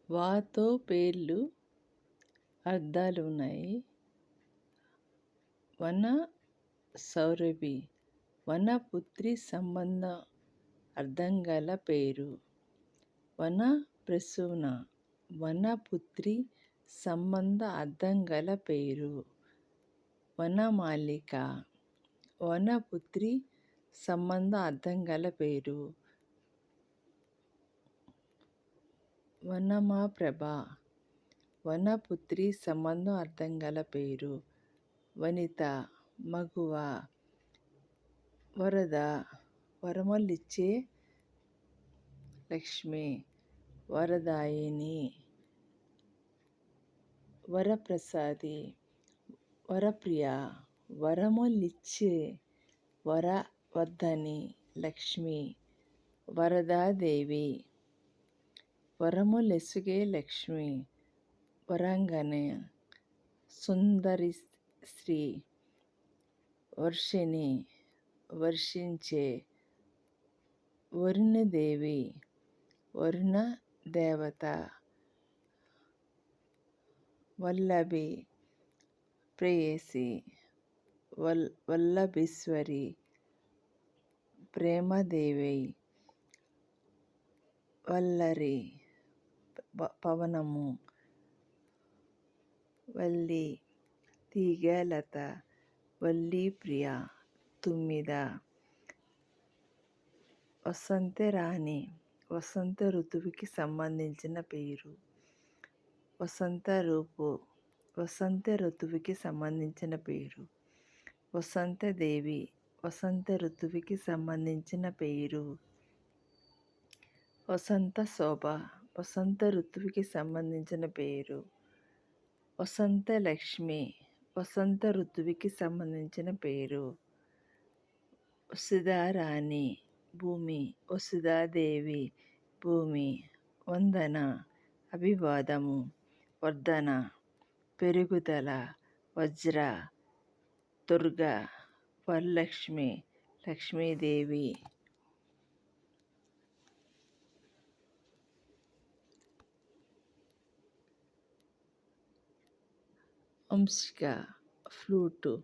వాతో పేర్లు అర్థాలు ఉన్నాయి. వన సౌరభి వనపుత్రి సంబంధ అర్థం గల పేరు. వన ప్రసూన వనపుత్రి సంబంధ అర్థం గల పేరు. వనమాలిక వనపుత్రి సంబంధ అర్థం గల పేరు. వనమాప్రభ వనపుత్రి సంబంధం అర్థం గల పేరు. వనిత మగువ. వరద వరములిచ్చే లక్ష్మి. వరదాయిని వరప్రసాది. వరప్రియ వరములిచ్చే వరవర్ధని లక్ష్మి. వరదాదేవి వరములెసుగే లక్ష్మి. వరాంగనే సుందరి స్త్రీ. వర్షిణి వర్షించే. వరుణదేవి వరుణ దేవత. వల్లభి ప్రేయసి. వల్లభీశ్వరి ప్రేమదేవి. వల్లరి పవనము. వల్లి తీగలత. వల్లీప్రియ తుమ్మిద. వసంతరాణి వసంత ఋతువుకి సంబంధించిన పేరు. వసంత రూపు వసంత ఋతువుకి సంబంధించిన పేరు. వసంతదేవి వసంత ఋతువుకి సంబంధించిన పేరు. వసంత శోభ వసంత ఋతువుకి సంబంధించిన పేరు. వసంత లక్ష్మి వసంత ఋతువుకి సంబంధించిన పేరు. వసుధారాణి భూమి. వసుధాదేవి భూమి. వందన అభివాదము. వర్ధన పెరుగుదల. వజ్ర దుర్గ. వరలక్ష్మి లక్ష్మీదేవి. వంశిక ఫ్లూటు.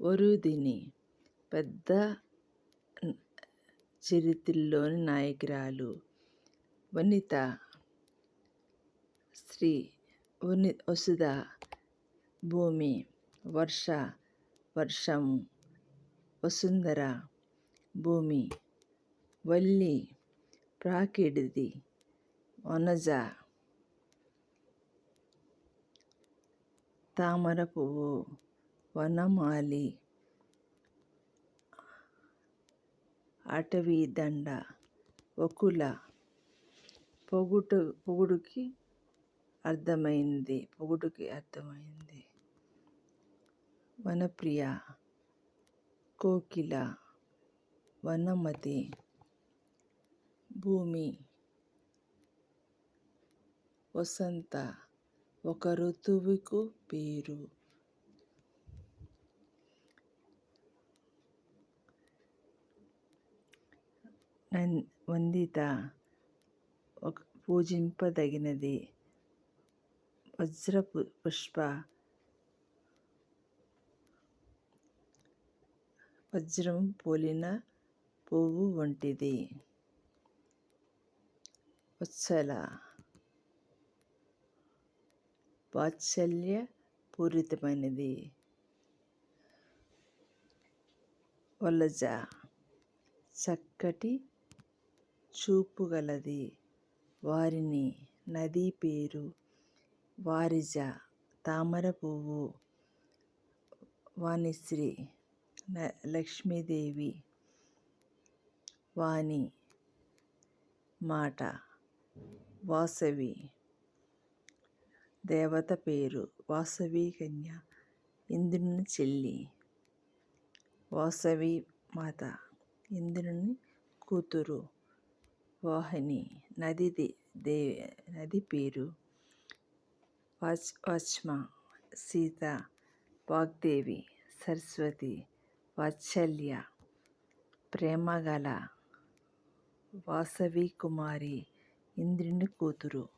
వరుదిని పెద్ద చరిత్రలోని నాయకురాలు. వనిత స్త్రీ. వసుధ భూమి. వర్ష వర్షము. వసుంధర భూమి. వల్లి ప్రాకిడిది. వనజ తామర పువ్వు. వనమాలి అటవీ దండ. వకుల పొగుడుకి అర్థమైంది. వనప్రియ కోకిల. వనమతి భూమి. వసంత ఒక ఋతువుకు పేరు. వందిత పూజింపదగినది. పుష్ప వజ్రం పోలిన పువ్వు వంటిది. వత్సల వాత్సల్య పూరితమైనది. వలజ చక్కటి చూపు గలది. వారిని నది పేరు. వారిజ తామర పువ్వు. వాణిశ్రీ లక్ష్మీదేవి. వాణి మాట. వాసవి దేవత పేరు. వాసవి కన్య ఇంద్రుని చెల్లి. వాసవి మాత ఇంద్రుని కూతురు. వాహిని నది పేరు. వాచ్మ సీత. వాగ్దేవి సరస్వతి. వాత్సల్య ప్రేమగల. వాసవి కుమారి ఇంద్రుని కూతురు.